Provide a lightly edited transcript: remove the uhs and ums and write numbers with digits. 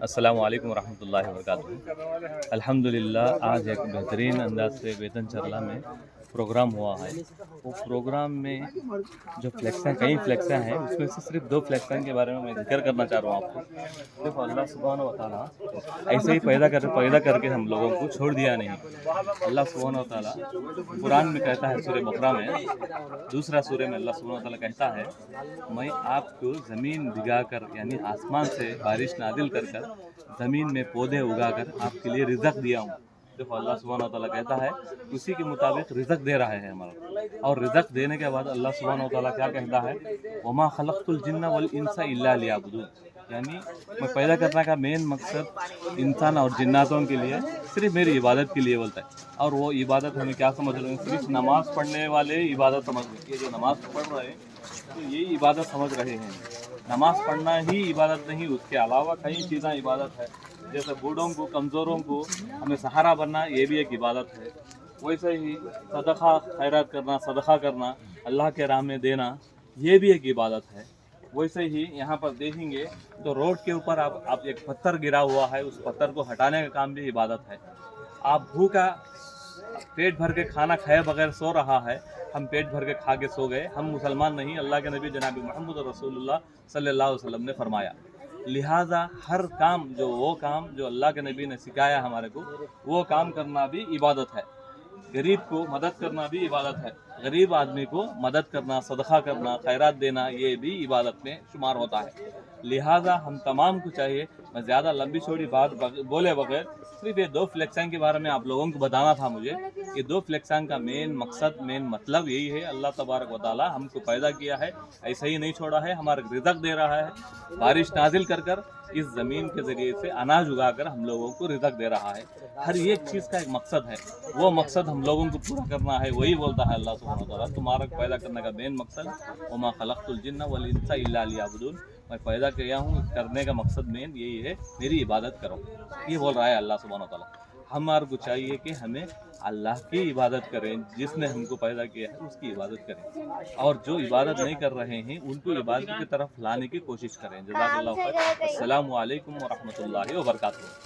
अस्सलामु अलैकुम वरहमतुल्लाहि वबरकातुहू। अल्हम्दुलिल्लाह आज एक बेहतरीन अंदाज से वेतन चरला में प्रोग्राम हुआ है। वो प्रोग्राम में जो फ्लेक्सें कई फ्लेक्सें हैं, उसमें से सिर्फ 2 फ्लेक्सें के बारे में मैं जिक्र करना चाह रहा हूँ आपको। देखो, अल्लाह सुब्हानहू व तआला ऐसे ही पैदा करके हम लोगों को छोड़ दिया नहीं। अल्लाह सुब्हानहू व तआला कुरान में कहता है, सूरह बकरा में दूसरा सूरह में अल्लाह सुब्हानहू व तआला कहता है, मैं आपको ज़मीन भिगाकर यानी आसमान से बारिश नादिल कर ज़मीन में पौधे उगाकर आपके लिए रिज़्क़ दिया हूँ। देखो, अल्लाह सुब्हानहू व तआला कहता है, उसी के मुताबिक रिज़्क़ दे रहा है हमारा। और रिज़्क़ देने के बाद अल्लाह सुब्हानहू व तआला क्या कहता है, वमा खलक़तुल जिन्ना वल इंसा इल्ला लियअबुदून, यानी मैं पैदा करने का मेन मकसद इंसान और जिन्नातों के लिए सिर्फ मेरी इबादत के लिए बोलता है। और वो इबादत हमें क्या समझ रहे हैं, सिर्फ नमाज़ पढ़ने वाले इबादत समझ रहे हैं। ये जो नमाज़ पढ़ रहे हैं तो यही इबादत समझ रहे हैं। नमाज़ पढ़ना ही इबादत नहीं, उसके अलावा कई चीज़ें इबादत है। जैसे बूढ़ों को, कमज़ोरों को हमें सहारा बनना, ये भी एक इबादत है। वैसे ही सदका खैरात करना, सदका करना, अल्लाह के राह में देना, ये भी एक इबादत है। वैसे ही यहाँ पर देखेंगे तो रोड के ऊपर आप एक पत्थर गिरा हुआ है, उस पत्थर को हटाने का काम भी इबादत है। आप भूखा पेट भर के खाना खाए बगैर सो रहा है, हम पेट भर के खा के सो गए, हम मुसलमान नहीं। अल्लाह के नबी जनाब मोहम्मद रसूलुल्लाह सल्लल्लाहु अलैहि वसल्लम ने फरमाया, लिहाजा हर काम जो अल्लाह के नबी ने सिखाया हमारे को, वो काम करना भी इबादत है। गरीब को मदद करना भी इबादत है। गरीब आदमी को मदद करना, सदका करना, खैरात देना, ये भी इबादत में शुमार होता है। लिहाजा हम तमाम को चाहिए, मैं ज़्यादा लंबी चौड़ी बात बोले बगैर सिर्फ ये 2 फ्लेक्सन के बारे में आप लोगों को बताना था मुझे। ये 2 फ्लेक्सन का मेन मकसद, मेन मतलब यही है, अल्लाह तबारक व तआला हमको पैदा किया है, ऐसा ही नहीं छोड़ा है, हमारे रिज़्क़ दे रहा है, बारिश नाजिल कर इस ज़मीन के ज़रिए से अनाज उगाकर हम लोगों को रिज़्क़ दे रहा है। हर एक चीज़ का एक मकसद है, वो मकसद हम लोगों को पूरा करना है। वही बोलता है अल्लाह सुब्हानहू व तआला, तुम्हारा पैदा करने का मेन मकसद, वमा खलक़तुल जिन्ना वल इंसा इल्ला लियअबुदून, मैं पैदा किया हूँ, करने का मकसद मेन यही है, मेरी इबादत करो। ये बोल रहा है अल्लाह सुब्हानहू व तआला। हमारे को चाहिए कि हमें अल्लाह की इबादत करें, जिसने हमको पैदा किया है उसकी इबादत करें, और जो इबादत नहीं कर रहे हैं उनको इबादत की तरफ लाने की कोशिश करें। जज़ाकल्लाहु खैर। अस्सलामु अलैकुम व रहमतुल्लाहि व बरकातुहू।